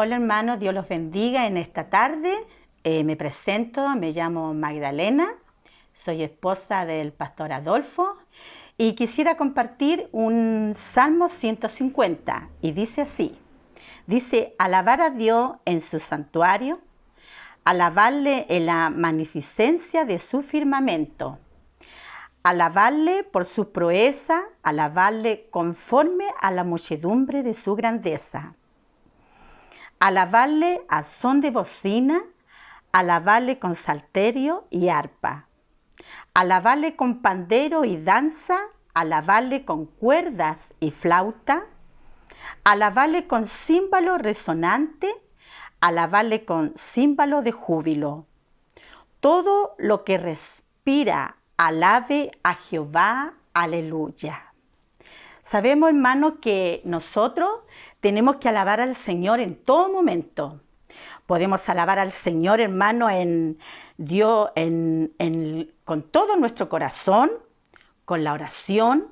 Hola hermanos, Dios los bendiga en esta tarde. Me presento, me llamo Magdalena, soy esposa del pastor Adolfo y quisiera compartir un Salmo 150 y dice así, alabar a Dios en su santuario, alabarle en la magnificencia de su firmamento, alabarle por su proeza, alabarle conforme a la muchedumbre de su grandeza. Alabarle al son de bocina, alabarle con salterio y arpa, alabarle con pandero y danza, alabarle con cuerdas y flauta, alabarle con címbalo resonante, alabarle con címbalo de júbilo. Todo lo que respira, alabe a Jehová, aleluya. Sabemos, hermanos, que nosotros tenemos que alabar al Señor en todo momento. Podemos alabar al Señor, hermano, con todo nuestro corazón, con la oración,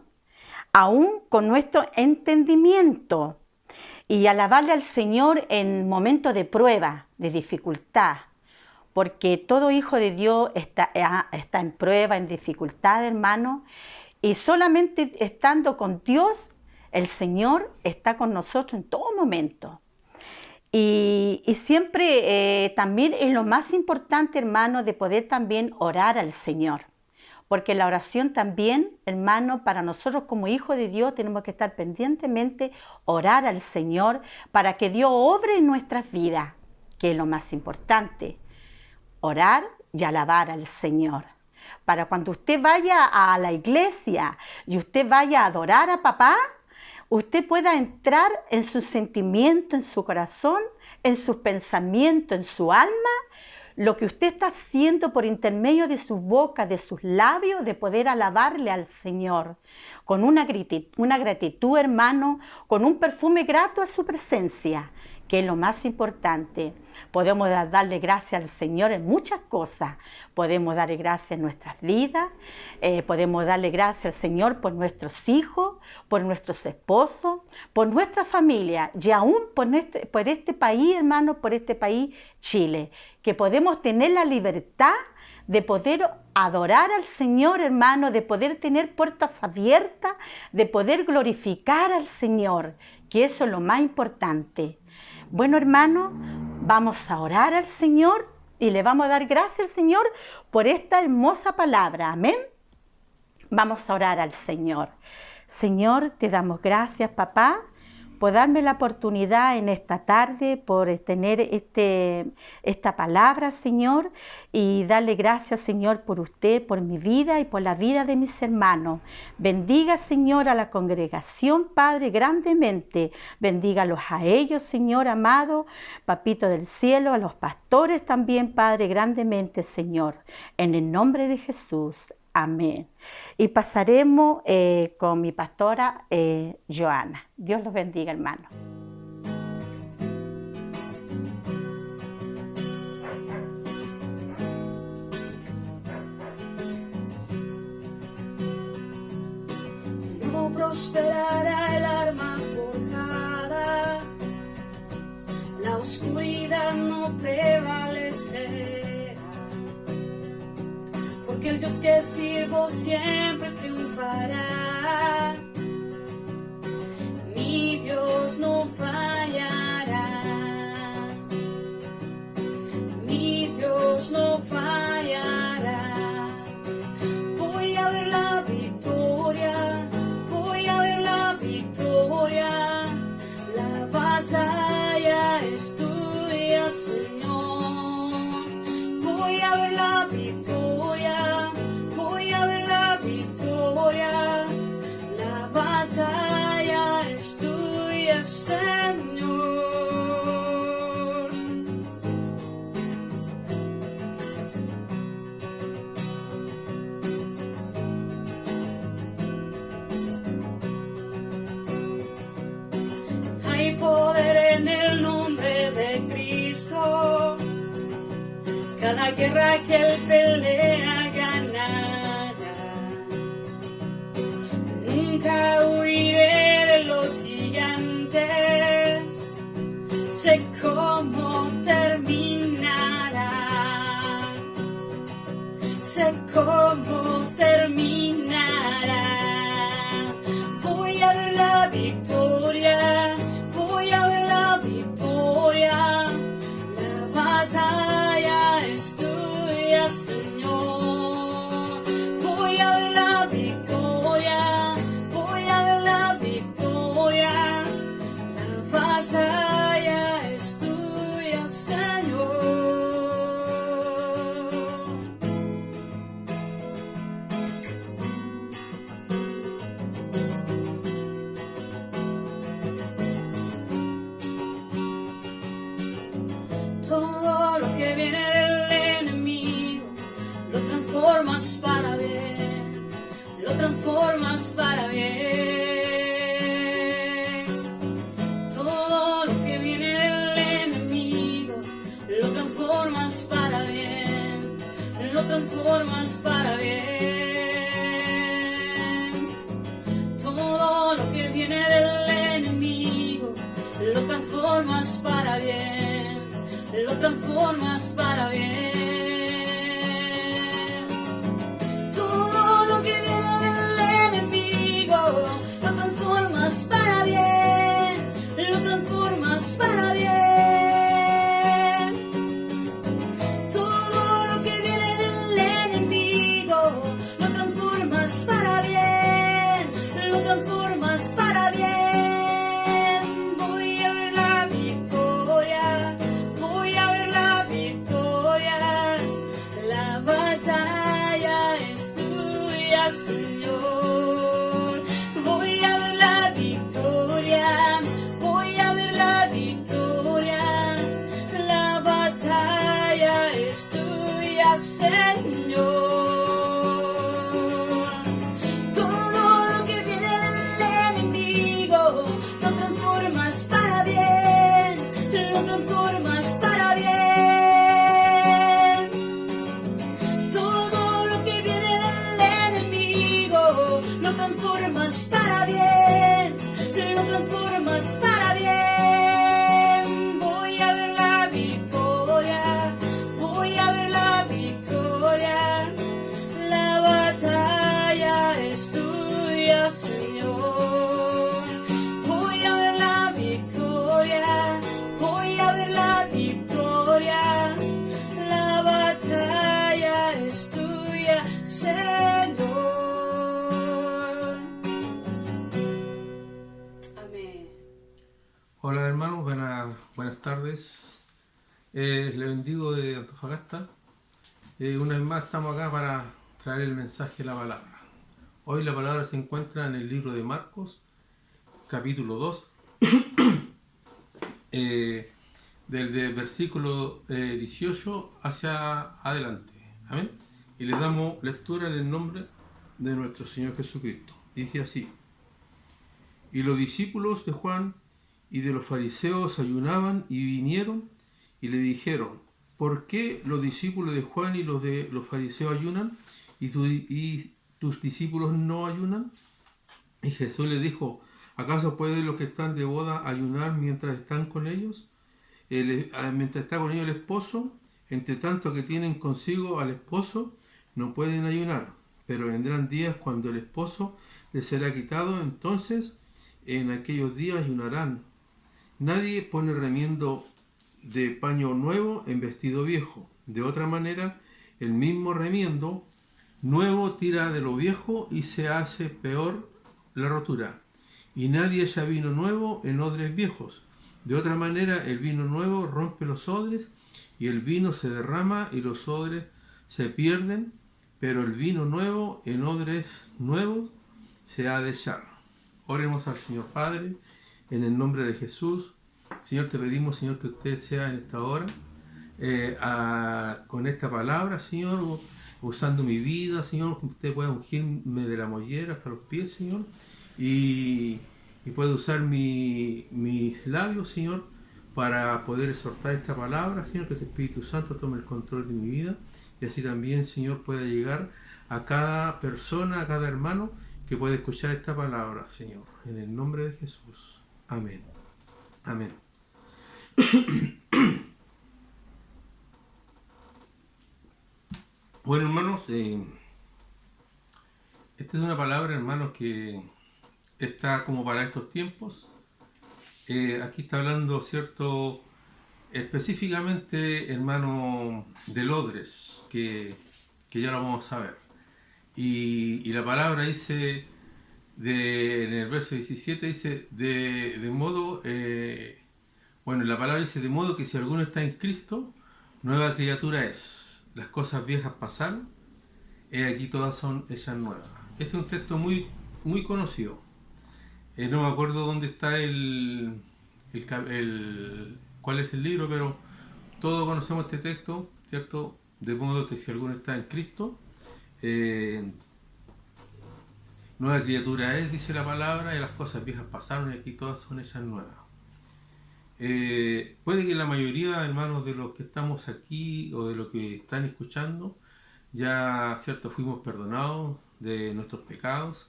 aún con nuestro entendimiento. Y alabarle al Señor en momentos de prueba, de dificultad. Porque todo hijo de Dios está en prueba, en dificultad, hermano. Y solamente estando con Dios, el Señor está con nosotros en todo momento. Y siempre también es lo más importante, hermano, de poder también orar al Señor. Porque la oración también, hermano, para nosotros como hijos de Dios tenemos que estar pendientemente, orar al Señor para que Dios obre en nuestras vidas, que es lo más importante. Orar y alabar al Señor. Para cuando usted vaya a la iglesia y usted vaya a adorar a papá, usted pueda entrar en su sentimiento, en su corazón, en sus pensamientos, en su alma, lo que usted está haciendo por intermedio de su boca, de sus labios, de poder alabarle al Señor, con una gratitud, hermano, con un perfume grato a su presencia, que es lo más importante. Podemos darle gracias al Señor en muchas cosas. Podemos darle gracias en nuestras vidas, podemos darle gracias al Señor por nuestros hijos, por nuestros esposos, por nuestra familia y aún por este país, hermano, por este país, Chile, que podemos tener la libertad de poder adorar al Señor, hermano, de poder tener puertas abiertas, de poder glorificar al Señor, que eso es lo más importante. Bueno, hermano, vamos a orar al Señor y le vamos a dar gracias al Señor por esta hermosa palabra. Amén. Vamos a orar al Señor. Señor, te damos gracias, papá, por darme la oportunidad en esta tarde, por tener esta palabra, Señor, y darle gracias, Señor, por usted, por mi vida y por la vida de mis hermanos. Bendiga, Señor, a la congregación, Padre, grandemente. Bendígalos a ellos, Señor amado, Papito del cielo, a los pastores también, Padre, grandemente, Señor. En el nombre de Jesús. Amén. Y pasaremos con mi pastora Joana. Dios los bendiga, hermano. No prosperará el arma forjada, la oscuridad no prevalecerá. Porque el Dios que sirvo siempre triunfará. Mi Dios no fallará. Mi Dios no fallará. Voy a ver la victoria. Voy a ver la victoria. La batalla es tuya, Señor. Voy a ver la victoria. Voy a ver la victoria, la batalla es tuya, Señor. Hay poder en el nombre de Cristo. Cada guerra que él pelea ganará. Nunca huiré de los gigantes. Sé sé cómo terminará. Sé cómo terminará. Voy a ver la victoria. Voy a ver la victoria. La batalla es tuya, Señor. Voy a ver la victoria. Voy a ver la victoria. La batalla es tuya, Señor. Todo lo que viene del enemigo lo transformas para bien, lo transformas para bien. Todo lo que viene del enemigo lo transformas para bien, lo transformas para bien. Todo lo que viene del enemigo lo transformas para bien, lo transformas para bien. Todo lo que viene del enemigo lo transformas para bien, lo transformas para bien. Todo lo que viene del enemigo lo transformas para bien, lo transformas para bien. Voy a ver la victoria. Voy a ver la victoria. La batalla es tuya, Señor. Voy a ver la victoria. Voy a ver la victoria. La batalla es tuya, Señor. Todo lo que viene del enemigo lo transformas para bien, lo transformas para bien. Todo lo que viene del enemigo lo transformas para bien, lo transformas para bien. Voy a ver la victoria. Voy a ver la victoria. La batalla es tuya, Señor. Voy a ver la victoria. Voy a ver la victoria. La batalla es tuya, Señor. Amén. Hola hermanos, buenas tardes. Les bendigo de Antofagasta. Una vez más estamos acá para traer el mensaje de la palabra. Hoy la palabra se encuentra en el libro de Marcos, capítulo 2, del versículo 18 hacia adelante. Amén. Y le damos lectura en el nombre de nuestro Señor Jesucristo. Dice así: Y los discípulos de Juan y de los fariseos ayunaban y vinieron y le dijeron: ¿Por qué los discípulos de Juan y los de los fariseos ayunan y tus discípulos no ayunan? Y Jesús les dijo: ¿Acaso pueden los que están de boda ayunar mientras están con ellos? Mientras está con ellos el esposo, entre tanto que tienen consigo al esposo, no pueden ayunar. Pero vendrán días cuando el esposo les será quitado, entonces en aquellos días ayunarán. Nadie pone remiendo de paño nuevo en vestido viejo. De otra manera, el mismo remiendo nuevo tira de lo viejo y se hace peor la rotura. Y nadie echa vino nuevo en odres viejos. De otra manera, el vino nuevo rompe los odres y el vino se derrama y los odres se pierden, pero el vino nuevo en odres nuevos se ha de echar. Oremos al Señor Padre, en el nombre de Jesús. Señor, te pedimos, Señor, que usted sea en esta hora, con esta palabra, Señor, usando mi vida, Señor, que usted pueda ungirme de la mollera hasta los pies, Señor, y puede usar mis labios, Señor, para poder exhortar esta palabra, Señor, que tu Espíritu Santo tome el control de mi vida, y así también, Señor, pueda llegar a cada persona, a cada hermano que pueda escuchar esta palabra, Señor, en el nombre de Jesús. Amén. Amén. Bueno, hermanos, esta es una palabra, hermanos, que está como para estos tiempos. Aquí está hablando, ¿cierto? Específicamente, hermano, de Lodres, que ya lo vamos a ver. Y la palabra dice, en el verso 17, dice, de modo, bueno, la palabra dice, de modo que si alguno está en Cristo, nueva criatura es. Las cosas viejas pasaron, aquí todas son hechas nuevas. Este es un texto muy, muy conocido. No me acuerdo dónde está cuál es el libro, pero todos conocemos este texto, ¿cierto? De modo que si alguno está en Cristo, nueva criatura es, dice la palabra, y las cosas viejas pasaron y aquí todas son hechas nuevas. Puede que la mayoría, hermanos, de los que estamos aquí o de los que están escuchando, ya, ¿cierto?, fuimos perdonados de nuestros pecados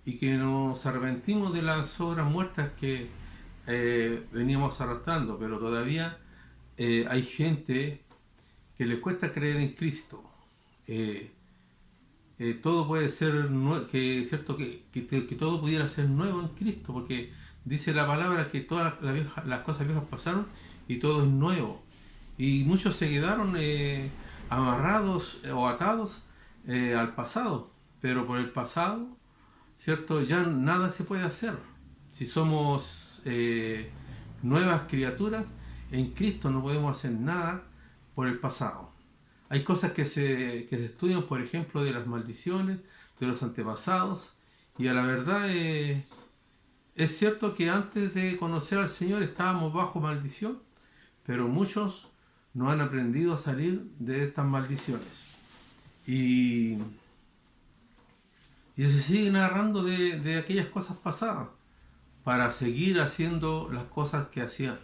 y que nos arrepentimos de las obras muertas que veníamos arrastrando, pero todavía hay gente que les cuesta creer en Cristo. Todo puede ser cierto que todo pudiera ser nuevo en Cristo, porque dice la palabra que todas las cosas viejas pasaron y todo es nuevo. Y muchos se quedaron amarrados o atados al pasado, pero por el pasado, ¿cierto? Ya nada se puede hacer. Si somos nuevas criaturas, en Cristo no podemos hacer nada por el pasado. Hay cosas que se estudian, por ejemplo, de las maldiciones, de los antepasados, y a la verdad es cierto que antes de conocer al Señor estábamos bajo maldición, pero muchos no han aprendido a salir de estas maldiciones. Y se siguen agarrando de aquellas cosas pasadas para seguir haciendo las cosas que hacían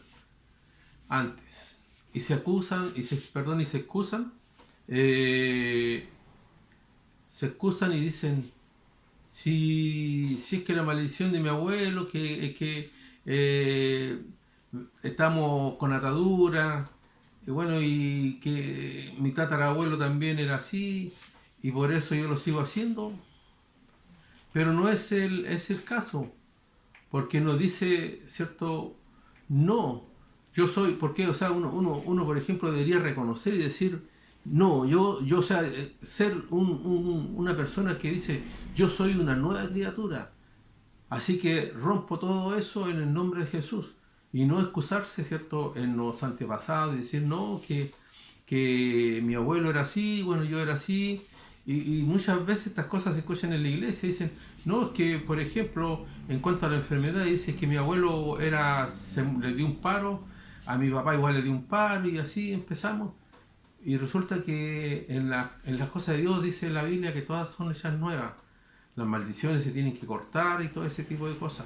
antes. Y se acusan, se excusan. Se excusan y dicen, si es que la maldición de mi abuelo, que estamos con atadura, y bueno, y que mi tatarabuelo también era así, y por eso yo lo sigo haciendo. Pero no es el caso, porque nos dice, ¿cierto? No, yo soy, porque, o sea, uno por ejemplo, debería reconocer y decir, no, yo o sea, ser una persona que dice, yo soy una nueva criatura, así que rompo todo eso en el nombre de Jesús, y no excusarse, ¿cierto?, en los antepasados y decir, no, que mi abuelo era así, bueno, yo era así, y muchas veces estas cosas se escuchan en la iglesia, dicen, no, es que, por ejemplo, en cuanto a la enfermedad, dice que mi abuelo le dio un paro, a mi papá igual le dio un paro, y así empezamos. Y resulta que en las cosas de Dios dice la Biblia que todas son hechas nuevas. Las maldiciones se tienen que cortar y todo ese tipo de cosas.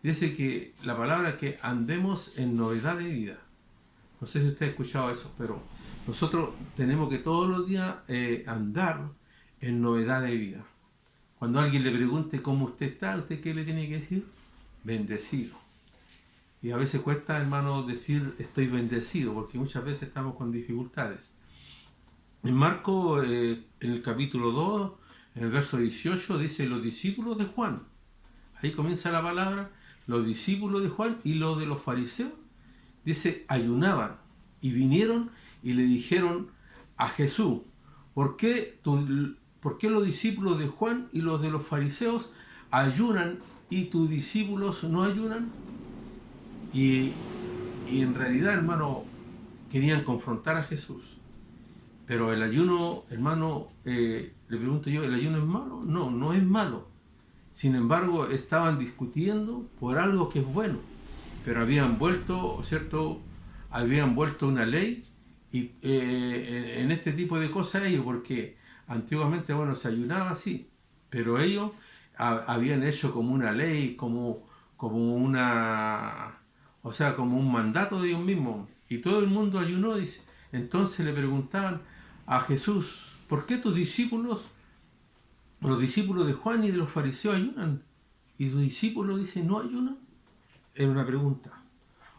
Dice que la palabra es que andemos en novedad de vida. No sé si usted ha escuchado eso, pero nosotros tenemos que todos los días andar en novedad de vida. Cuando alguien le pregunte cómo usted está, ¿usted qué le tiene que decir? Bendecido. Y a veces cuesta, hermano, decir estoy bendecido, porque muchas veces estamos con dificultades. En Marcos, en el capítulo 2, en el verso 18, dice los discípulos de Juan. Ahí comienza la palabra, los discípulos de Juan y los de los fariseos. Dice, ayunaban y vinieron y le dijeron a Jesús, ¿por qué los discípulos de Juan y los de los fariseos ayunan y tus discípulos no ayunan? Y en realidad, hermano, querían confrontar a Jesús. Pero el ayuno, hermano, le pregunto yo, ¿el ayuno es malo? No, no es malo. Sin embargo, estaban discutiendo por algo que es bueno. Pero habían vuelto, ¿cierto? Habían vuelto una ley y en este tipo de cosas ellos, porque antiguamente, bueno, se ayunaba así, pero ellos habían hecho como una ley, como una... O sea, como un mandato de ellos mismos. Y todo el mundo ayunó, dice. Entonces le preguntaban a Jesús, ¿por qué tus discípulos, los discípulos de Juan y de los fariseos ayunan? Y tus discípulos, dice, ¿no ayunan? Es una pregunta.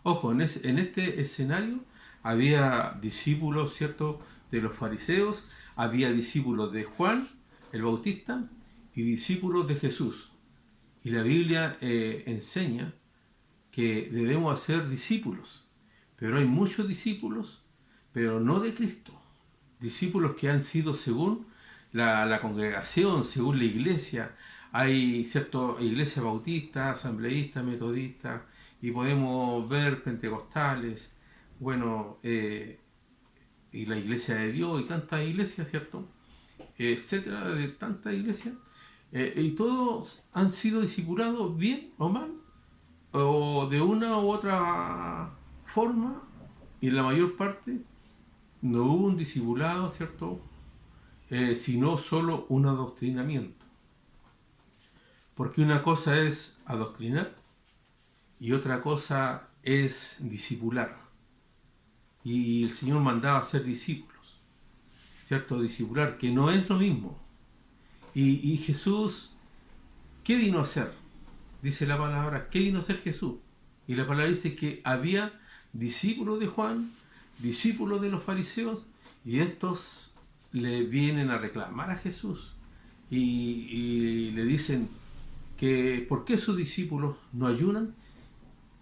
Ojo, en este escenario había discípulos, ¿cierto?, de los fariseos, había discípulos de Juan el Bautista y discípulos de Jesús. Y la Biblia enseña que debemos hacer discípulos, pero hay muchos discípulos, pero no de Cristo. Discípulos que han sido según la congregación, según la iglesia. Hay cierto iglesia bautista, asambleísta, metodista, y podemos ver pentecostales, bueno, y la iglesia de Dios, y tantas iglesias, ¿cierto?, etcétera, de tantas iglesias, y todos han sido discipulados bien o mal, o de una u otra forma, y la mayor parte no hubo un discipulado, ¿cierto?, sino solo un adoctrinamiento. Porque una cosa es adoctrinar y otra cosa es discipular. Y el Señor mandaba a ser discípulos, ¿cierto? Discipular, que no es lo mismo. Y Jesús, ¿qué vino a hacer? Dice la palabra, ¿qué vino a hacer Jesús? Y la palabra dice que había discípulos de Juan, discípulos de los fariseos, y estos le vienen a reclamar a Jesús. Y le dicen que ¿por qué sus discípulos no ayunan?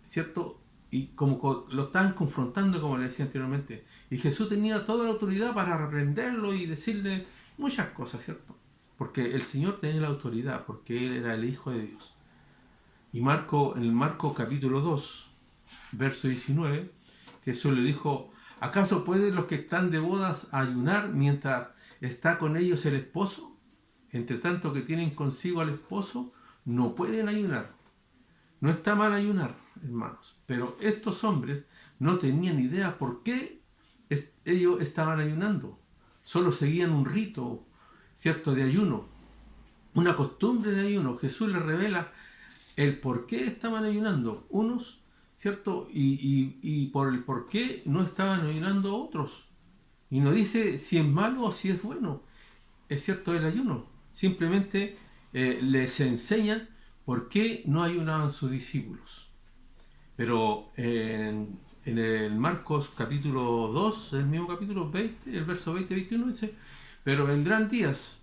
¿Cierto? Y como lo estaban confrontando, como le decía anteriormente. Y Jesús tenía toda la autoridad para reprenderlo y decirle muchas cosas, ¿cierto? Porque el Señor tenía la autoridad, porque Él era el Hijo de Dios. Y en Marcos capítulo 2, verso 19, Jesús le dijo, ¿acaso pueden los que están de bodas ayunar mientras está con ellos el esposo? Entre tanto que tienen consigo al esposo, no pueden ayunar. No está mal ayunar, hermanos, pero estos hombres no tenían idea por qué ellos estaban ayunando. Solo seguían un rito, ¿cierto?, de ayuno, una costumbre de ayuno. Jesús les revela el por qué estaban ayunando unos, ¿cierto?, y por el por qué no estaban ayunando otros. Y no dice si es malo o si es bueno. Es cierto el ayuno. Simplemente les enseñan por qué no ayunaban sus discípulos. Pero en el Marcos capítulo 2, el mismo capítulo 20, el verso 20-21 dice, pero vendrán días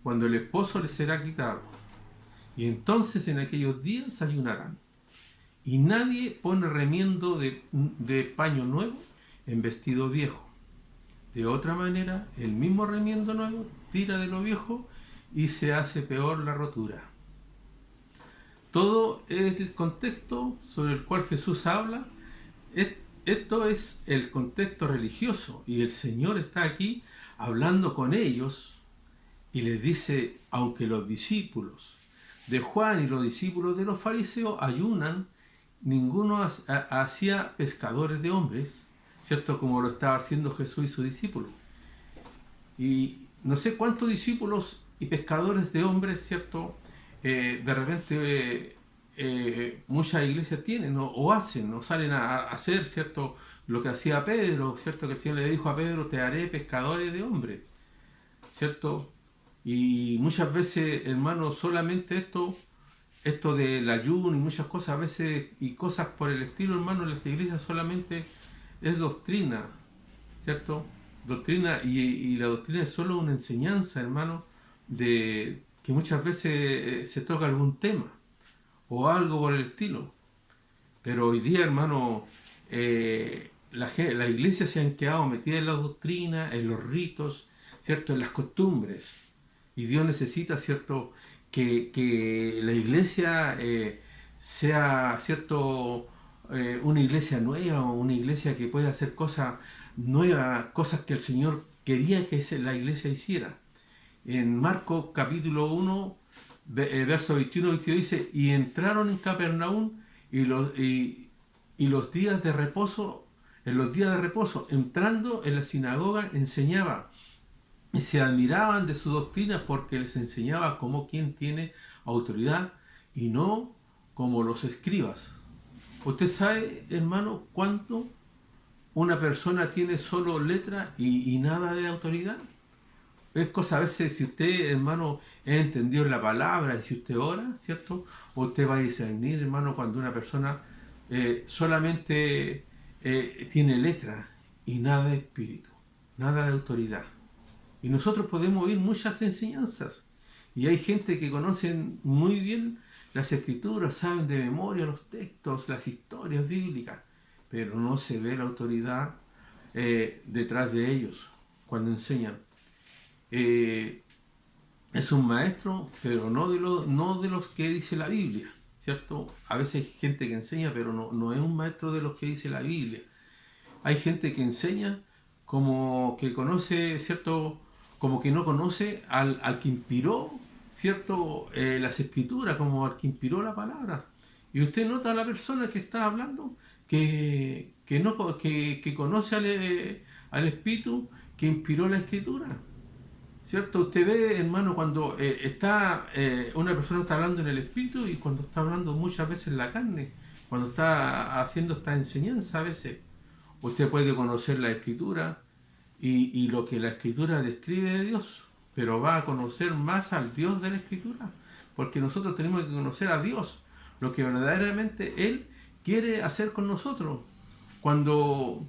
cuando el esposo les será quitado, y entonces en aquellos días ayunarán. Y nadie pone remiendo de paño nuevo en vestido viejo. De otra manera, el mismo remiendo nuevo tira de lo viejo y se hace peor la rotura. Todo es el contexto sobre el cual Jesús habla. Esto es el contexto religioso, y el Señor está aquí hablando con ellos y les dice, aunque los discípulos de Juan y los discípulos de los fariseos ayunan, ninguno hacía pescadores de hombres, ¿cierto?, como lo estaba haciendo Jesús y sus discípulos. Y no sé cuántos discípulos y pescadores de hombres, ¿cierto?, de repente muchas iglesias tienen o hacen, o salen a hacer, ¿cierto?, lo que hacía Pedro, ¿cierto?, que el Señor le dijo a Pedro, te haré pescadores de hombres, ¿cierto? Y muchas veces, hermanos, solamente esto del ayuno y muchas cosas, a veces, y cosas por el estilo, hermanos, en las iglesias solamente es doctrina, ¿cierto? Doctrina, y la doctrina es solo una enseñanza, hermano, de que muchas veces se toca algún tema o algo por el estilo. Pero hoy día, hermano, la iglesia se han quedado metida en la doctrina, en los ritos, ¿cierto?, en las costumbres. Y Dios necesita, ¿cierto?, que la iglesia sea, ¿cierto?, una iglesia nueva, o una iglesia que pueda hacer cosas nuevas, cosas que el Señor quería que la iglesia hiciera. En Marcos capítulo 1, verso 21-22 dice, y entraron en Capernaum y los días de reposo, en los días de reposo, entrando en la sinagoga, enseñaba. Y se admiraban de su doctrina porque les enseñaba como quien tiene autoridad y no como los escribas. ¿Usted sabe, hermano, cuánto una persona tiene solo letra y nada de autoridad? Es cosa a veces, si usted, hermano, ha entendido la palabra y si usted ora, ¿cierto? Usted va a discernir, hermano, cuando una persona solamente tiene letra y nada de espíritu, nada de autoridad. Y nosotros podemos oír muchas enseñanzas. Y hay gente que conocen muy bien las escrituras, saben de memoria los textos, las historias bíblicas, pero no se ve la autoridad detrás de ellos cuando enseñan. Es un maestro, pero no de los que dice la Biblia, ¿cierto? A veces hay gente que enseña, pero no es un maestro de los que dice la Biblia. Hay gente que enseña como que conoce, ¿cierto? Como que no conoce al que inspiró, ¿cierto? Las escrituras, como al que inspiró la palabra. Y usted nota a la persona que está hablando que conoce al Espíritu que inspiró la escritura, ¿cierto? Usted ve, hermano, cuando una persona está hablando en el Espíritu y cuando está hablando muchas veces en la carne, cuando está haciendo esta enseñanza a veces. Usted puede conocer la escritura y lo que la escritura describe de Dios, pero va a conocer más al Dios de la escritura, porque nosotros tenemos que conocer a Dios, lo que verdaderamente Él quiere hacer con nosotros. Cuando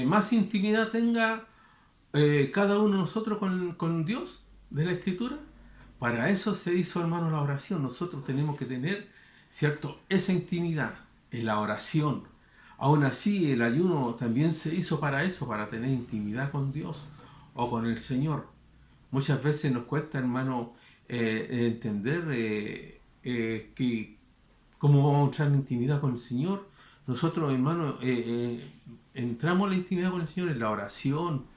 más intimidad tenga cada uno de nosotros con Dios de la escritura, para eso se hizo, hermano, la oración. Nosotros tenemos que tener, ¿cierto?, esa intimidad en la oración. Aún así, el ayuno también se hizo para eso, para tener intimidad con Dios o con el Señor. Muchas veces nos cuesta, hermano, entender que cómo vamos a entrar en intimidad con el Señor. Nosotros, hermano, entramos en la intimidad con el Señor en la oración,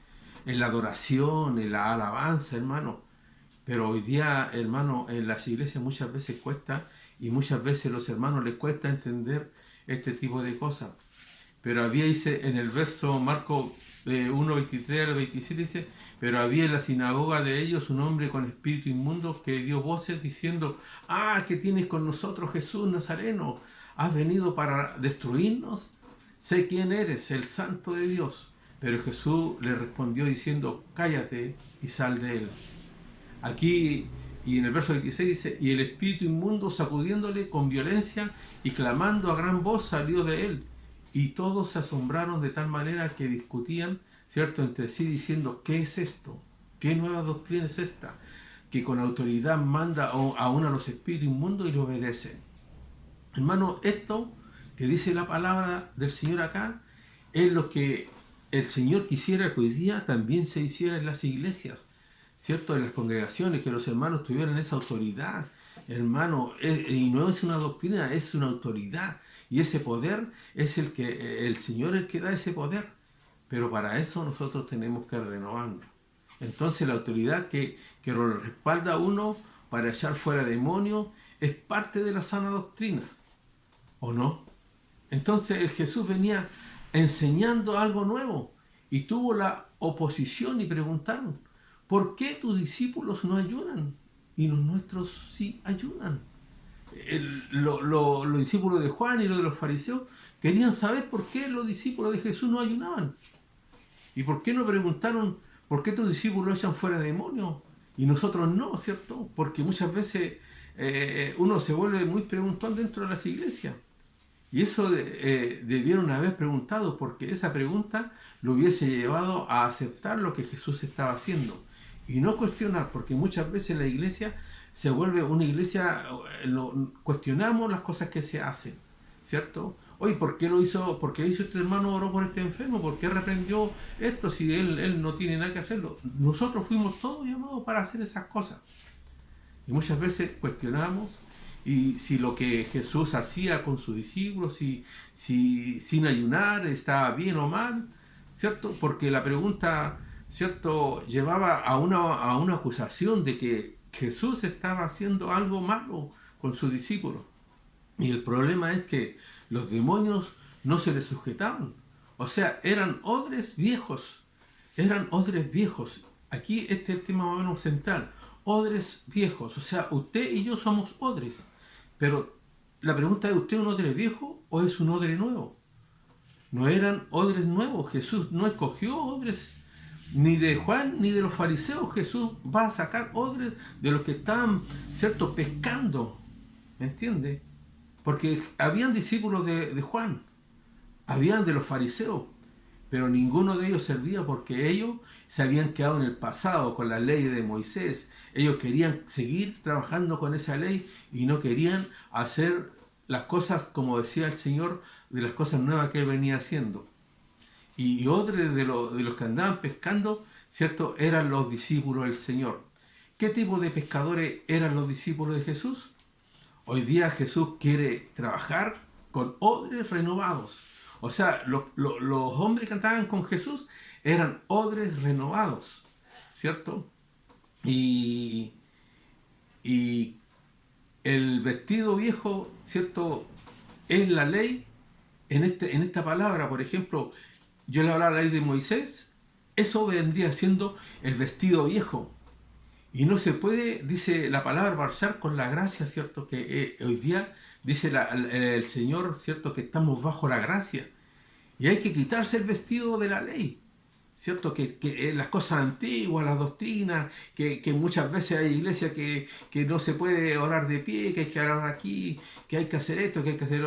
en la adoración, en la alabanza, hermano. Pero hoy día, hermano, en las iglesias muchas veces cuesta, y muchas veces los hermanos les cuesta entender este tipo de cosas. Pero había, dice en el verso Marcos 1, 23 al 27, dice: pero había en la sinagoga de ellos un hombre con espíritu inmundo que dio voces diciendo: ¿qué tienes con nosotros, Jesús Nazareno? ¿Has venido para destruirnos? Sé quién eres, el Santo de Dios. Pero Jesús le respondió diciendo: cállate y sal de él. Aquí, y en el verso 26 dice: y el espíritu inmundo, sacudiéndole con violencia y clamando a gran voz, salió de él. Y todos se asombraron de tal manera que discutían, ¿cierto?, entre sí, diciendo: ¿qué es esto? ¿Qué nueva doctrina es esta? Que con autoridad manda aún a los espíritus inmundos y le obedecen. Hermano, esto que dice la palabra del Señor acá es lo que el Señor quisiera que hoy día también se hiciera en las iglesias, ¿cierto?, en las congregaciones, que los hermanos tuvieran esa autoridad, hermano, y no es una doctrina, es una autoridad. Y ese poder es el Señor el que da ese poder. Pero para eso nosotros tenemos que renovarnos. Entonces la autoridad que lo respalda a uno para echar fuera demonios es parte de la sana doctrina. ¿O no? Entonces Jesús venía enseñando algo nuevo y tuvo la oposición y preguntaron: ¿por qué tus discípulos no ayunan y los nuestros sí ayunan? Los discípulos de Juan y los de los fariseos querían saber por qué los discípulos de Jesús no ayunaban. ¿Y por qué no preguntaron: ¿por qué tus discípulos echan fuera demonios y nosotros no? ¿Cierto? Porque muchas veces uno se vuelve muy preguntón dentro de las iglesias. Y eso debieron haber preguntado, porque esa pregunta lo hubiese llevado a aceptar lo que Jesús estaba haciendo y no cuestionar, porque muchas veces la iglesia se vuelve una iglesia, cuestionamos las cosas que se hacen, ¿cierto? Oye, ¿por qué lo hizo? ¿Por qué hizo este hermano, oró por este enfermo? ¿Por qué reprendió esto si él no tiene nada que hacerlo? Nosotros fuimos todos llamados para hacer esas cosas. Y muchas veces cuestionamos y si lo que Jesús hacía con sus discípulos, si sin ayunar estaba bien o mal, ¿cierto? Porque la pregunta, ¿cierto?, llevaba a una acusación de que Jesús estaba haciendo algo malo con sus discípulos. Y el problema es que los demonios no se les sujetaban. O sea, eran odres viejos. Aquí este es el tema más o menos central. Odres viejos. O sea, usted y yo somos odres. Pero la pregunta es: ¿usted es un odre viejo o es un odre nuevo? No eran odres nuevos. Jesús no escogió odres ni de Juan ni de los fariseos. Jesús va a sacar odres de los que estaban, ¿cierto?, pescando. ¿Me entiende? Porque habían discípulos de Juan, habían de los fariseos, pero ninguno de ellos servía porque ellos se habían quedado en el pasado con la ley de Moisés. Ellos querían seguir trabajando con esa ley y no querían hacer las cosas, como decía el Señor, de las cosas nuevas que Él venía haciendo. Y otros de los que andaban pescando, ¿cierto?, eran los discípulos del Señor. ¿Qué tipo de pescadores eran los discípulos de Jesús? Hoy día Jesús quiere trabajar con odres renovados. O sea, los hombres que andaban con Jesús eran odres renovados, ¿cierto? Y el vestido viejo, ¿cierto?, es la ley. En esta palabra, por ejemplo, yo le hablaba de la ley de Moisés, eso vendría siendo el vestido viejo. Y no se puede, dice la palabra, marchar con la gracia, ¿cierto? Que hoy día dice el Señor, ¿cierto?, que estamos bajo la gracia. Y hay que quitarse el vestido de la ley, ¿cierto? Que las cosas antiguas, las doctrinas, que muchas veces hay iglesias que no se puede orar de pie, que hay que orar aquí, que hay que hacer esto, que hay que hacer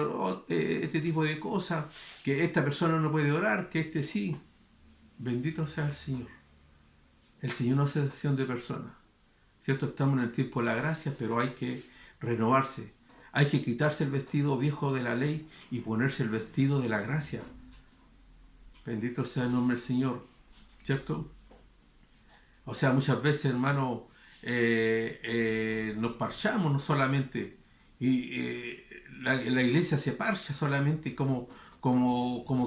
este tipo de cosas, que esta persona no puede orar, que este sí. Bendito sea el Señor. El Señor no hace excepción de personas, ¿cierto? Estamos en el tiempo de la gracia, pero hay que renovarse. Hay que quitarse el vestido viejo de la ley y ponerse el vestido de la gracia. Bendito sea el nombre del Señor, ¿cierto? O sea, muchas veces, hermano, nos parchamos, no solamente, y la iglesia se parcha solamente como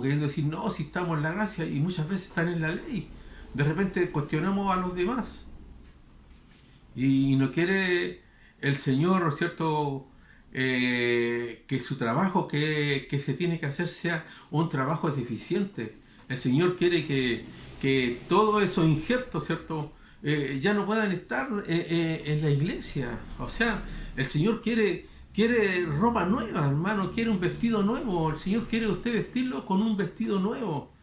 queriendo decir, no, si estamos en la gracia, y muchas veces están en la ley. De repente cuestionamos a los demás. Y no quiere el Señor, ¿cierto?, que su trabajo que se tiene que hacer sea un trabajo eficiente. El Señor quiere que todos esos injertos, ¿cierto?, ya no puedan estar en la iglesia. O sea, el Señor quiere ropa nueva, hermano, quiere un vestido nuevo. El Señor quiere usted vestirlo con un vestido nuevo.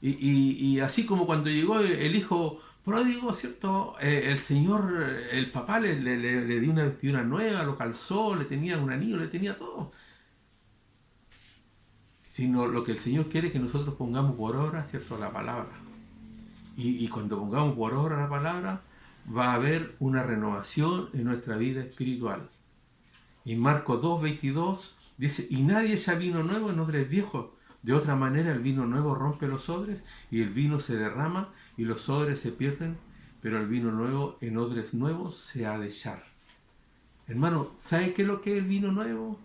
Y así como cuando llegó el hijo pródigo, ¿cierto?, el Señor, el papá le dio una vestidura nueva, lo calzó, le tenía un anillo, le tenía todo. Sino lo que el Señor quiere es que nosotros pongamos por obra, ¿cierto?, la palabra. Y cuando pongamos por obra la palabra, va a haber una renovación en nuestra vida espiritual. Y Marcos 2:22 dice, y nadie echa vino nuevo en odres viejos. De otra manera el vino nuevo rompe los odres y el vino se derrama y los odres se pierden, pero el vino nuevo en odres nuevos se ha de echar. Hermano, ¿sabe qué es lo que es el vino nuevo?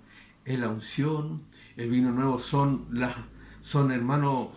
Es la unción. El vino nuevo son hermano,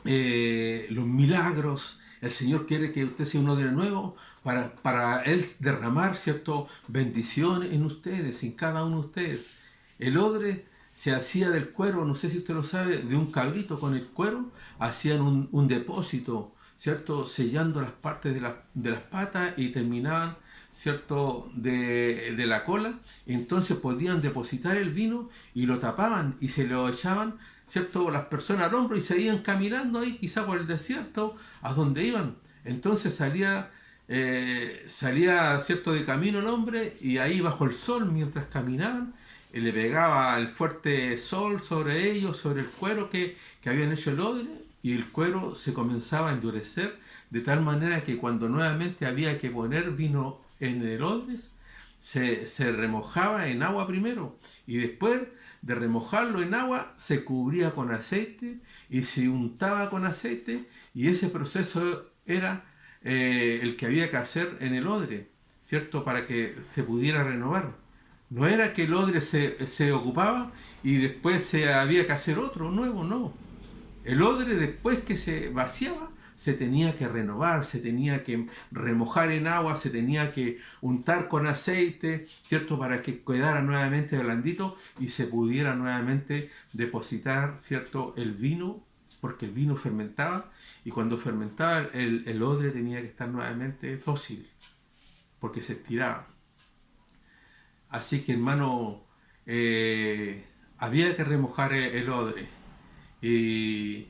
los milagros. El Señor quiere que usted sea un odre nuevo para Él derramar, ¿cierto?, bendiciones en ustedes, en cada uno de ustedes. El odre se hacía del cuero, no sé si usted lo sabe, de un cabrito. Con el cuero hacían un depósito, ¿cierto?, sellando las partes de las patas y terminaban, ¿cierto?, de la cola. Entonces podían depositar el vino y lo tapaban y se lo echaban, ¿cierto?, las personas al hombro y seguían caminando ahí, quizá por el desierto, a donde iban. Entonces salía, ¿cierto?, de camino el hombre y ahí bajo el sol, mientras caminaban, le pegaba el fuerte sol sobre ellos, sobre el cuero que habían hecho el odre, y el cuero se comenzaba a endurecer de tal manera que cuando nuevamente había que poner vino en el odre, se remojaba en agua primero, y después de remojarlo en agua se cubría con aceite y se untaba con aceite, y ese proceso era el que había que hacer en el odre, ¿cierto?, para que se pudiera renovar. No era que el odre se ocupaba y después se había que hacer otro nuevo, no. El odre, después que se vaciaba, se tenía que renovar, se tenía que remojar en agua, se tenía que untar con aceite, ¿cierto?, para que quedara nuevamente blandito y se pudiera nuevamente depositar, ¿cierto?, el vino, porque el vino fermentaba, y cuando fermentaba el odre tenía que estar nuevamente dócil, porque se estiraba. Así que, hermano, había que remojar el odre, y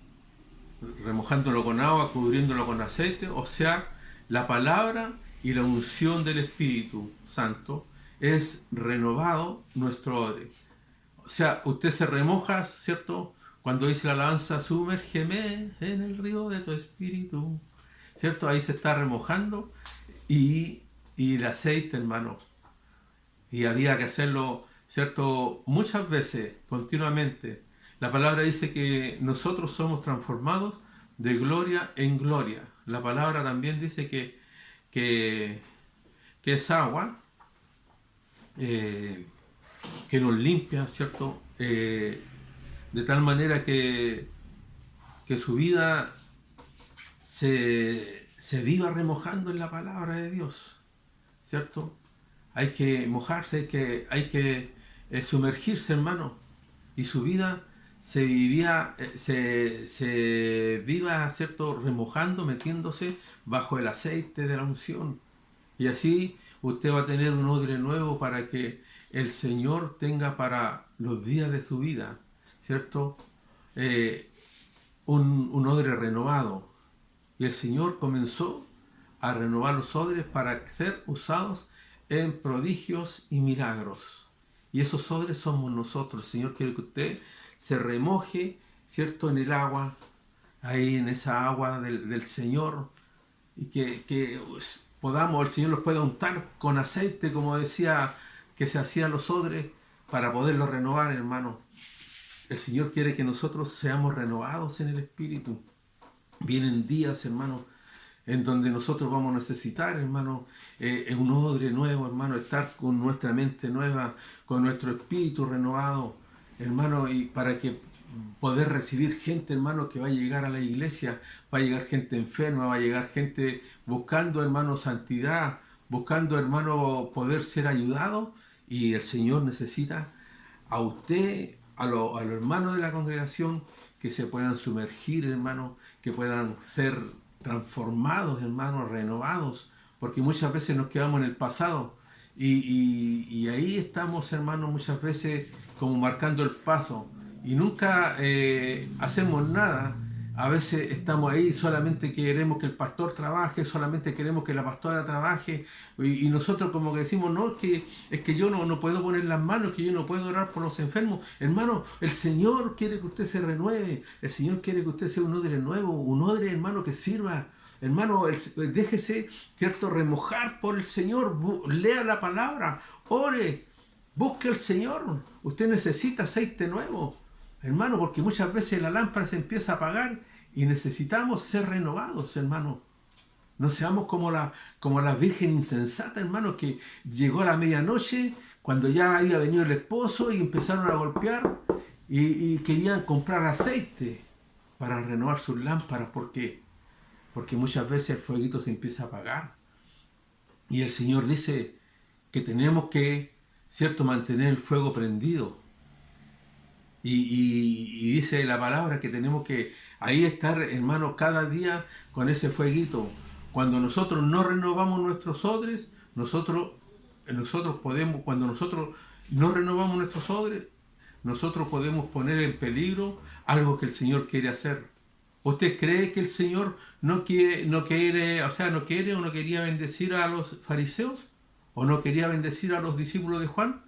remojándolo con agua, cubriéndolo con aceite. O sea, la palabra y la unción del Espíritu Santo es renovado nuestro odre. o sea, usted se remoja, ¿cierto? Cuando dice la alabanza, sumérgeme en el río de tu espíritu, ¿cierto? Ahí se está remojando y el aceite, hermano. Y había que hacerlo, ¿cierto? Muchas veces, continuamente. La palabra dice que nosotros somos transformados de gloria en gloria. La palabra también dice que es agua que nos limpia, ¿cierto? De tal manera que su vida se viva remojando en la palabra de Dios, ¿cierto? Hay que mojarse, hay que sumergirse, hermano, y su vida se viva, ¿cierto? Remojando, metiéndose bajo el aceite de la unción. Y así usted va a tener un odre nuevo para que el Señor tenga para los días de su vida, ¿cierto? Un odre renovado. Y el Señor comenzó a renovar los odres para ser usados en prodigios y milagros. Y esos odres somos nosotros. El Señor quiere que usted se remoje, ¿cierto? En el agua, ahí en esa agua del Señor, y que podamos, el Señor los pueda untar con aceite, como decía que se hacían los odres, para poderlos renovar, hermano. El Señor quiere que nosotros seamos renovados en el Espíritu. Vienen días, hermano, en donde nosotros vamos a necesitar, hermano, un odre nuevo, hermano, estar con nuestra mente nueva, con nuestro espíritu renovado, hermano, y para que poder recibir gente, hermano, que va a llegar a la iglesia, va a llegar gente enferma, va a llegar gente buscando, hermano, santidad, buscando, hermano, poder ser ayudado, y el Señor necesita a usted, a los hermanos de la congregación, que se puedan sumergir, hermano, que puedan ser transformados, hermanos, renovados, porque muchas veces nos quedamos en el pasado y ahí estamos, hermanos, muchas veces como marcando el paso y nunca hacemos nada. A veces estamos ahí, solamente queremos que el pastor trabaje, solamente queremos que la pastora trabaje, y nosotros como que decimos, no, es que yo no puedo poner las manos, que yo no puedo orar por los enfermos. Hermano, el Señor quiere que usted se renueve, el Señor quiere que usted sea un odre nuevo, un odre, hermano, que sirva. Hermano, déjese, ¿cierto?, remojar por el Señor, lea la palabra, ore, busque al Señor. Usted necesita aceite nuevo, hermano, porque muchas veces la lámpara se empieza a apagar y necesitamos ser renovados, hermano. No seamos como la virgen insensata, hermano, que llegó a la medianoche cuando ya había venido el esposo y empezaron a golpear y querían comprar aceite para renovar sus lámparas. ¿Por qué? Porque muchas veces el fueguito se empieza a apagar. Y el Señor dice que tenemos que, ¿cierto?, mantener el fuego prendido. Y dice la palabra que tenemos que ahí estar, hermano, cada día con ese fueguito. Cuando nosotros no renovamos nuestros odres, nosotros podemos, cuando nosotros no renovamos nuestros odres, nosotros podemos poner en peligro algo que el Señor quiere hacer. ¿Usted cree que el Señor no quiere o no quería bendecir a los fariseos? ¿O no quería bendecir a los discípulos de Juan?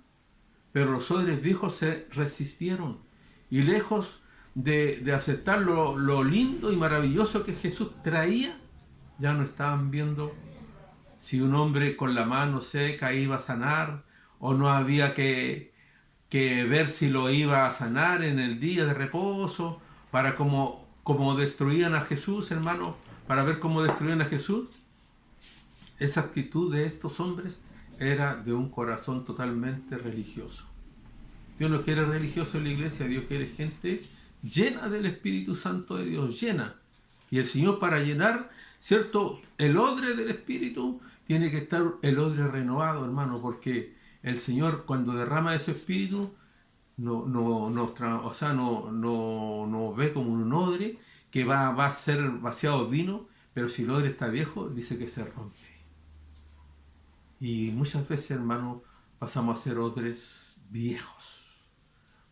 Pero los odres viejos se resistieron. Y lejos de aceptar lo lindo y maravilloso que Jesús traía, ya no estaban viendo si un hombre con la mano seca iba a sanar, o no había que ver si lo iba a sanar en el día de reposo, para como destruían a Jesús, hermano, para ver cómo destruían a Jesús. Esa actitud de estos hombres era de un corazón totalmente religioso. Dios no quiere religiosos en la iglesia, Dios quiere gente llena del Espíritu Santo de Dios, llena. Y el Señor, para llenar, ¿cierto?, el odre del Espíritu, tiene que estar el odre renovado, hermano, porque el Señor, cuando derrama ese Espíritu, no ve como un odre que va a ser vaciado vino, pero si el odre está viejo, dice que se rompe. Y muchas veces, hermano, pasamos a ser odres viejos.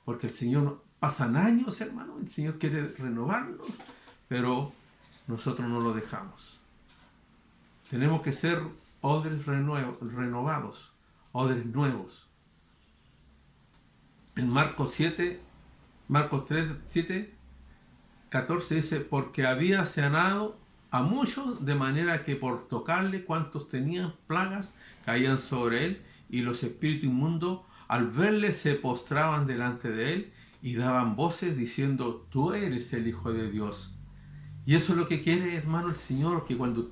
Porque el Señor, pasan años, hermano, el Señor quiere renovarnos, pero nosotros no lo dejamos. Tenemos que ser odres renovados, odres nuevos. En Marcos 3, 7, 14 dice, porque había sanado a muchos, de manera que por tocarle cuantos tenían plagas caían sobre él, y los espíritus inmundos al verle se postraban delante de él y daban voces diciendo, tú eres el Hijo de Dios. Y eso es lo que quiere, hermano, el Señor, que cuando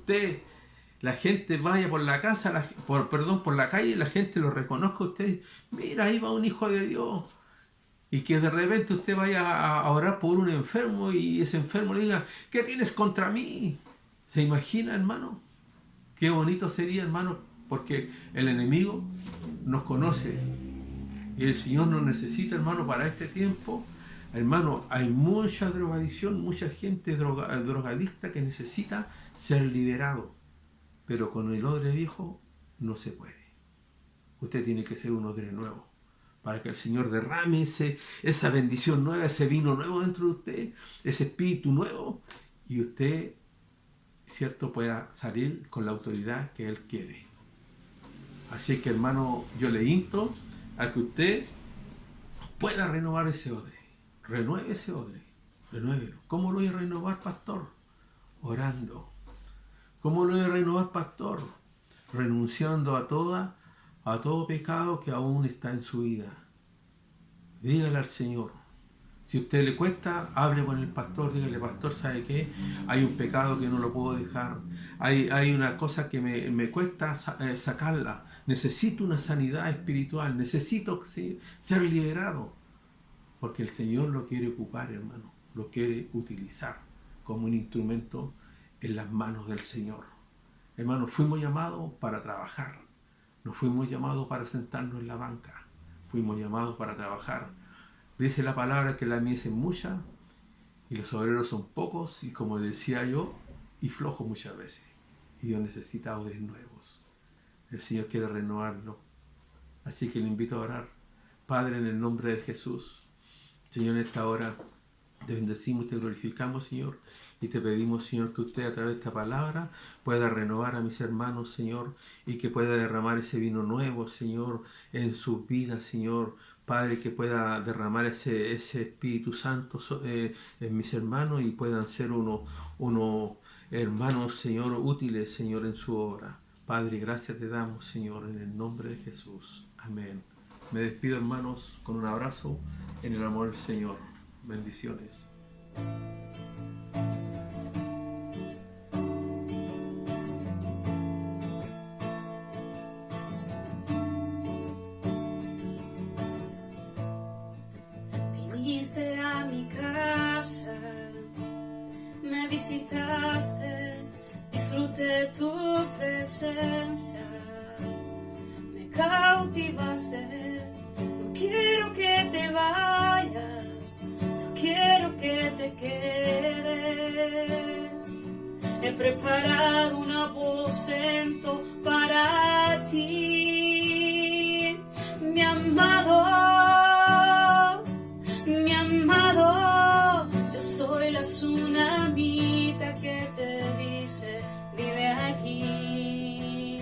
la gente vaya por la casa, por la calle, la gente lo reconozca a usted, mira, ahí va un Hijo de Dios. Y que de repente usted vaya a orar por un enfermo y ese enfermo le diga, ¿qué tienes contra mí? ¿Se imagina, hermano? Qué bonito sería, hermano, porque el enemigo nos conoce y el Señor nos necesita, hermano, para este tiempo. Hermano, hay mucha drogadicción, mucha gente drogadicta que necesita ser liberado, pero con el odre viejo no se puede. Usted tiene que ser un odre nuevo, para que el Señor derrame esa bendición nueva, ese vino nuevo dentro de usted, ese espíritu nuevo, y usted, cierto, pueda salir con la autoridad que Él quiere. Así que, hermano, yo le insto a que usted pueda renovar ese odre. Renueve ese odre, renuévelo. ¿Cómo lo voy a renovar, pastor? Orando. ¿Cómo lo voy a renovar, pastor? Renunciando a todo pecado que aún está en su vida. Dígale al Señor. Si a usted le cuesta, hable con el pastor, dígale, pastor, ¿sabe qué? Hay un pecado que no lo puedo dejar. Hay una cosa que me cuesta sacarla. Necesito una sanidad espiritual. Necesito ser liberado. Porque el Señor lo quiere ocupar, hermano. Lo quiere utilizar como un instrumento en las manos del Señor. Hermano, fuimos llamados para trabajar. No fuimos llamados para sentarnos en la banca. Fuimos llamados para trabajar. Dice la palabra que la mies es mucha y los obreros son pocos, y como decía yo, y flojos muchas veces. Y Dios necesita odres nuevos. El Señor quiere renovarlo. Así que le invito a orar. Padre, en el nombre de Jesús, Señor, en esta hora te bendecimos, te glorificamos, Señor, y te pedimos, Señor, que usted a través de esta palabra pueda renovar a mis hermanos, Señor, y que pueda derramar ese vino nuevo, Señor, en sus vidas, Señor. Padre, que pueda derramar ese Espíritu Santo en mis hermanos y puedan ser unos hermanos, Señor, útiles, Señor, en su obra. Padre, gracias te damos, Señor, en el nombre de Jesús. Amén. Me despido, hermanos, con un abrazo en el amor del Señor. Bendiciones. Viniste a mi casa, me visitaste, disfruté tu presencia, me cautivaste. No quiero que te vayas, yo quiero que te quedes. He preparado un aposento para ti, mi amado, mi amado. Yo soy la tsunamita que te dice, vive aquí,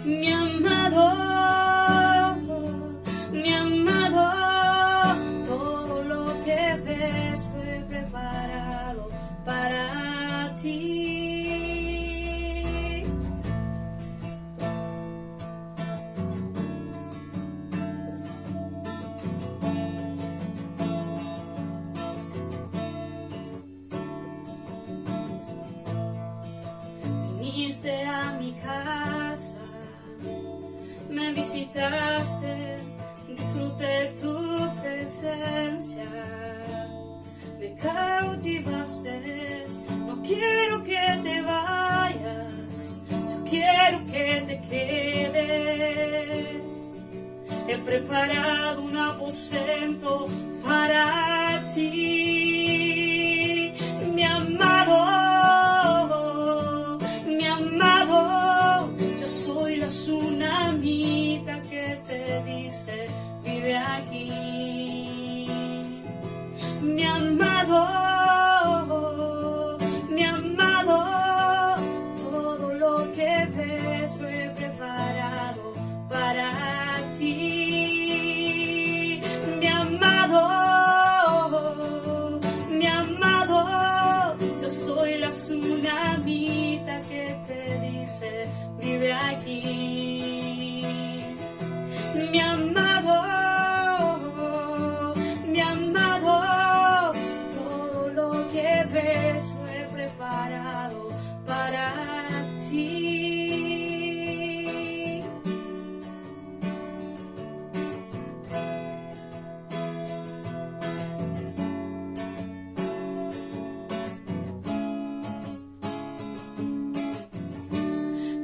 mi amado. Mi amado, todo lo que ves fue preparado para ti. Viniste a mi casa, me visitaste, disfruté tu presencia, me cautivaste. No quiero que te vayas, yo quiero que te quedes. He preparado un aposento para ti, mi amado, mi amado. Yo soy la tsunamita que te dice, vive aquí, mi amado, mi amado. Todo lo que ves fue preparado para ti, que ves lo he preparado para ti.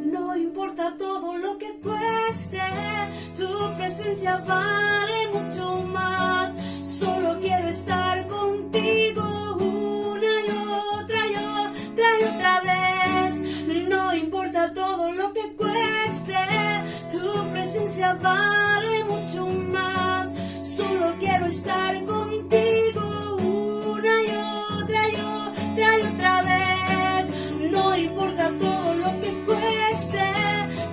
No importa todo lo que cueste, tu presencia vale mucho más. Solo quiero estar contigo una y otra y otra y otra vez. No importa todo lo que cueste, tu presencia vale mucho más. Solo quiero estar contigo una y otra y otra y otra vez. No importa todo lo que cueste,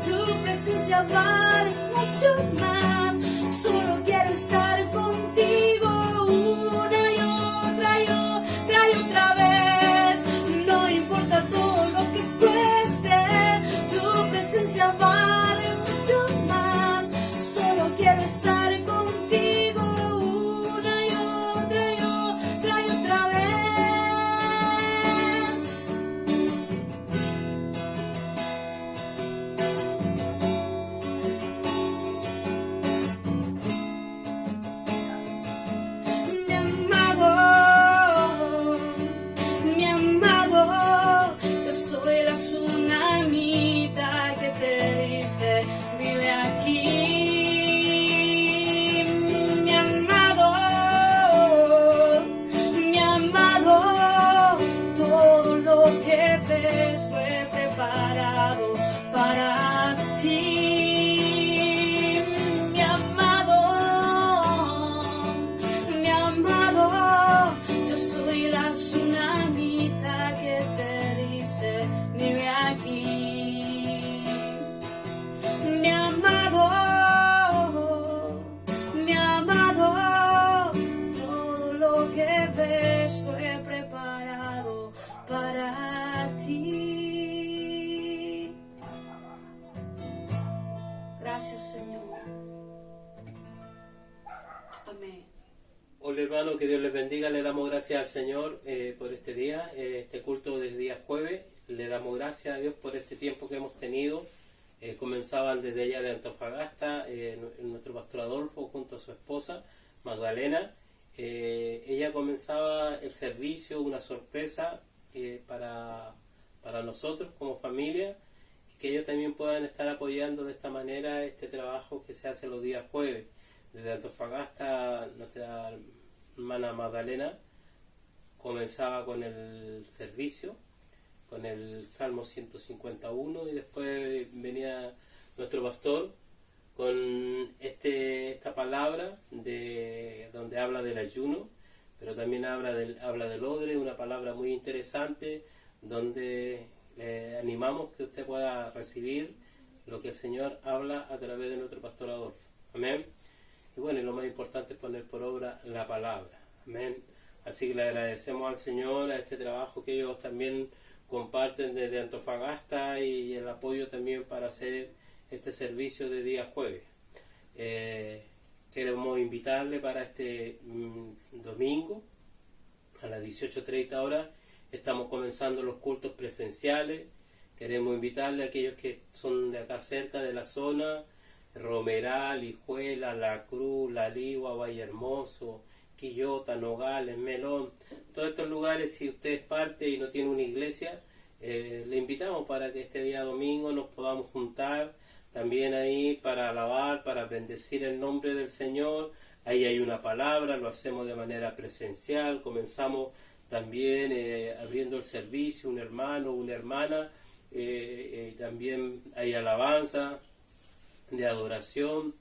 tu presencia vale mucho más. Solo quiero estar contigo una y otra y otra y otra vez. No importa todo lo que cueste, tu presencia vale mucho más. Solo quiero estar contigo una y otra y otra y otra vez. Mi amado, yo soy la tsunamita que te dice, vive aquí. Mi amado, todo lo que ves lo he preparado para ti. Mi amado, yo soy la tsunamita que te dice, vive aquí. Mi amado, todo lo que ves lo he preparado para ti. Gracias, Señor. Amén. Hola hermano, que Dios les bendiga. Le damos gracias al Señor por este día, este culto de día jueves. Le damos gracias a Dios por este tiempo que hemos tenido. Comenzaban desde allá de Antofagasta, nuestro pastor Adolfo junto a su esposa Magdalena. Ella comenzaba el servicio, una sorpresa para nosotros como familia, y que ellos también puedan estar apoyando de esta manera este trabajo que se hace los días jueves. Desde Antofagasta, nuestra hermana Magdalena comenzaba con el servicio, con el Salmo 151, y después venía nuestro pastor con esta palabra donde habla del ayuno, pero también habla del odre, una palabra muy interesante, donde le animamos que usted pueda recibir lo que el Señor habla a través de nuestro pastor Adolfo. Amén. Y bueno, y lo más importante es poner por obra la palabra. Amén. Así que le agradecemos al Señor a este trabajo que ellos también comparten desde Antofagasta, y el apoyo también para hacer este servicio de día jueves. Queremos invitarle para este domingo a las 18:30 horas. Estamos comenzando los cultos presenciales. Queremos invitarle a aquellos que son de acá cerca de la zona, Romeral, Hijuela, La Cruz, La Ligua, Valle Hermoso, Quillota, Nogales, Melón, todos estos lugares. Si usted es parte y no tiene una iglesia, le invitamos para que este día domingo nos podamos juntar también ahí para alabar, para bendecir el nombre del Señor. Ahí hay una palabra, lo hacemos de manera presencial. Comenzamos también abriendo el servicio, un hermano, una hermana, también hay alabanza de adoración,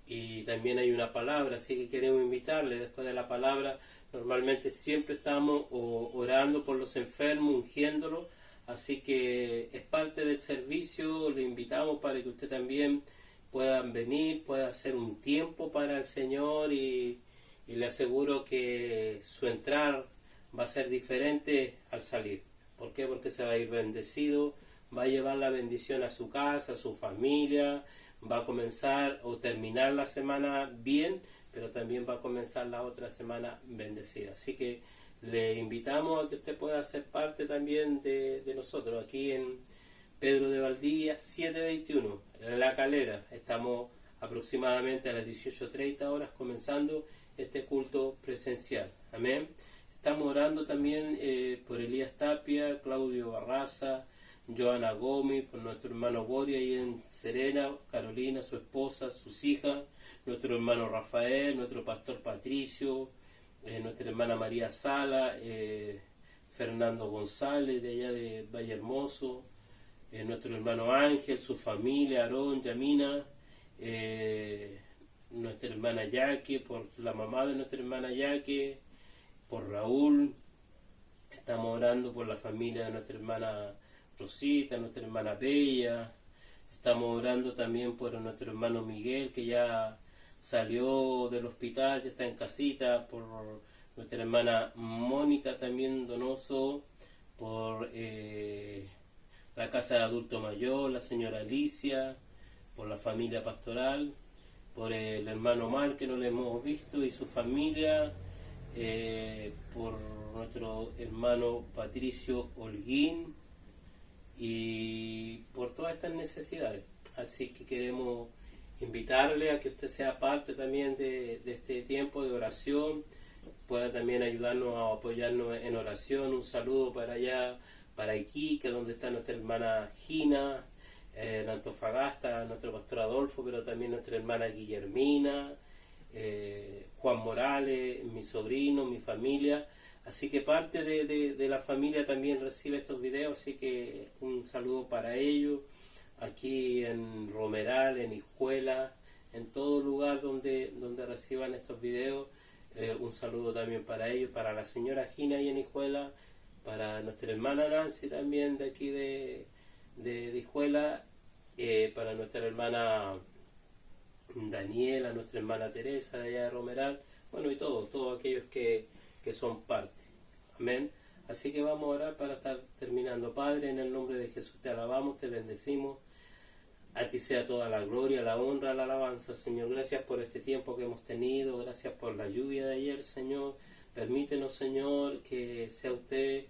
y también hay una palabra. Así que queremos invitarle. Después de la palabra, normalmente siempre estamos orando por los enfermos, ungiéndolos. Así que es parte del servicio. Le invitamos para que usted también pueda venir, pueda hacer un tiempo para el Señor, y le aseguro que su entrar va a ser diferente al salir. ¿Por qué? Porque se va a ir bendecido, va a llevar la bendición a su casa, a su familia, va a comenzar o terminar la semana bien, pero también va a comenzar la otra semana bendecida. Así que Le invitamos a que usted pueda ser parte también de nosotros, aquí en Pedro de Valdivia 721, La Calera. Estamos aproximadamente a las 18:30 horas comenzando este culto presencial. Amén. Estamos orando también por Elías Tapia, Claudio Barraza, Joana Gómez, por nuestro hermano Boria ahí en Serena, Carolina, su esposa, sus hijas, nuestro hermano Rafael, nuestro pastor Patricio, nuestra hermana María Sala, Fernando González de allá de Valle Hermoso, nuestro hermano Ángel, su familia, Aarón, Yamina, nuestra hermana Yaque, por la mamá de nuestra hermana Yaque, por Raúl. Estamos orando por la familia de nuestra hermana Rosita, nuestra hermana Bella. Estamos orando también por nuestro hermano Miguel, que ya salió del hospital, ya está en casita, por nuestra hermana Mónica también Donoso, por la casa de adulto mayor, la señora Alicia, por la familia pastoral, por el hermano Mar, que no le hemos visto, y su familia, por nuestro hermano Patricio Holguín, y por todas estas necesidades. Así que queremos invitarle a que usted sea parte también de este tiempo de oración, pueda también ayudarnos a apoyarnos en oración. Un saludo para allá, para Iquique, donde está nuestra hermana Gina, en Antofagasta, nuestro pastor Adolfo, pero también nuestra hermana Guillermina, Juan Morales, mi sobrino, mi familia. Así que parte de la familia también recibe estos videos, así que un saludo para ellos, aquí en Romeral, en Hijuela, en todo lugar donde reciban estos videos. Un saludo también para ellos, para la señora Gina y en Hijuela, para nuestra hermana Nancy también de aquí de Hijuela, para nuestra hermana Daniela, nuestra hermana Teresa de allá de Romeral, bueno, y todos aquellos que son parte. Amén. Así que vamos a orar para estar terminando. Padre, en el nombre de Jesús te alabamos, te bendecimos. A ti sea toda la gloria, la honra, la alabanza, Señor. Gracias por este tiempo que hemos tenido. Gracias por la lluvia de ayer, Señor. Permítenos, Señor, que sea usted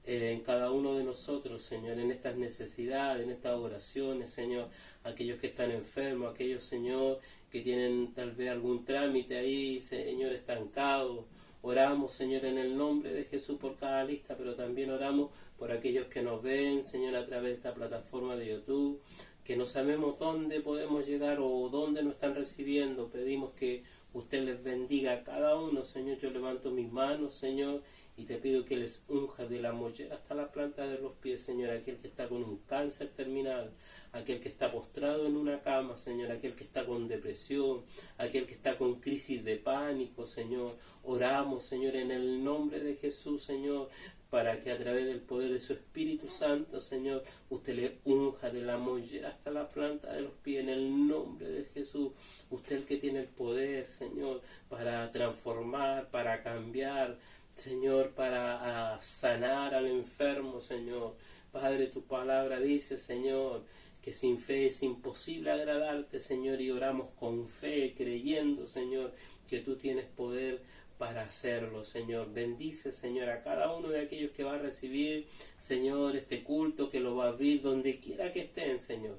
en cada uno de nosotros, Señor, en estas necesidades, en estas oraciones, Señor. Aquellos que están enfermos, aquellos, Señor, que tienen tal vez algún trámite ahí, Señor, estancado. Oramos, Señor, en el nombre de Jesús por cada lista, pero también oramos por aquellos que nos ven, Señor, a través de esta plataforma de YouTube, que no sabemos dónde podemos llegar o dónde nos están recibiendo. Pedimos que usted les bendiga a cada uno, Señor. Yo levanto mis manos, Señor, y te pido que les unja de la mollera hasta la planta de los pies, Señor. Aquel que está con un cáncer terminal, aquel que está postrado en una cama, Señor, aquel que está con depresión, aquel que está con crisis de pánico, Señor. Oramos, Señor, en el nombre de Jesús, Señor, para que a través del poder de su Espíritu Santo, Señor, usted le unja de la mollera hasta la planta de los pies, en el nombre de Jesús. Usted el que tiene el poder, Señor, para transformar, para cambiar, Señor, para sanar al enfermo, Señor. Padre, tu palabra dice, Señor, que sin fe es imposible agradarte, Señor, y oramos con fe, creyendo, Señor, que tú tienes poder para hacerlo, Señor. Bendice, Señor, a cada uno de aquellos que va a recibir, Señor, este culto, que lo va a abrir donde quiera que estén, Señor.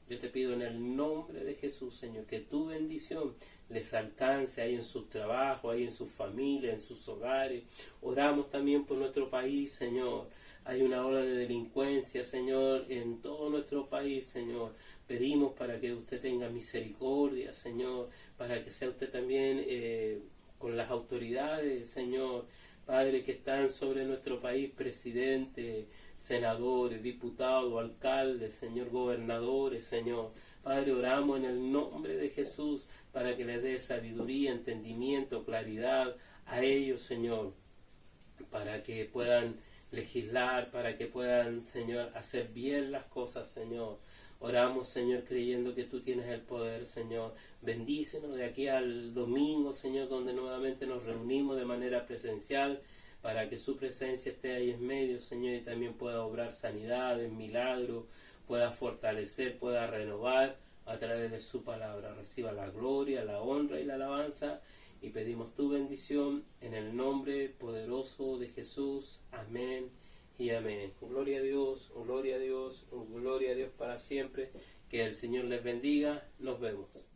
Yo te pido en el nombre de Jesús, Señor, que tu bendición les alcance ahí en sus trabajos, ahí en sus familias, en sus hogares. Oramos también por nuestro país, Señor. Hay una ola de delincuencia, Señor, en todo nuestro país, Señor. Pedimos para que usted tenga misericordia, Señor, para que sea usted también con las autoridades, Señor, Padre, que están sobre nuestro país, presidente, senadores, diputados, alcaldes, Señor, gobernadores, Señor. Padre, oramos en el nombre de Jesús para que les dé sabiduría, entendimiento, claridad a ellos, Señor, para que puedan legislar, para que puedan, Señor, hacer bien las cosas, Señor. Oramos, Señor, creyendo que tú tienes el poder, Señor. Bendícenos de aquí al domingo, Señor, donde nuevamente nos reunimos de manera presencial, para que su presencia esté ahí en medio, Señor, y también pueda obrar sanidades, milagros, pueda fortalecer, pueda renovar a a través de su palabra. Reciba la gloria, la honra y la alabanza, y pedimos tu bendición en el nombre poderoso de Jesús. Amén y amén. Gloria a Dios, gloria a Dios, gloria a Dios para siempre. Que el Señor les bendiga. Nos vemos.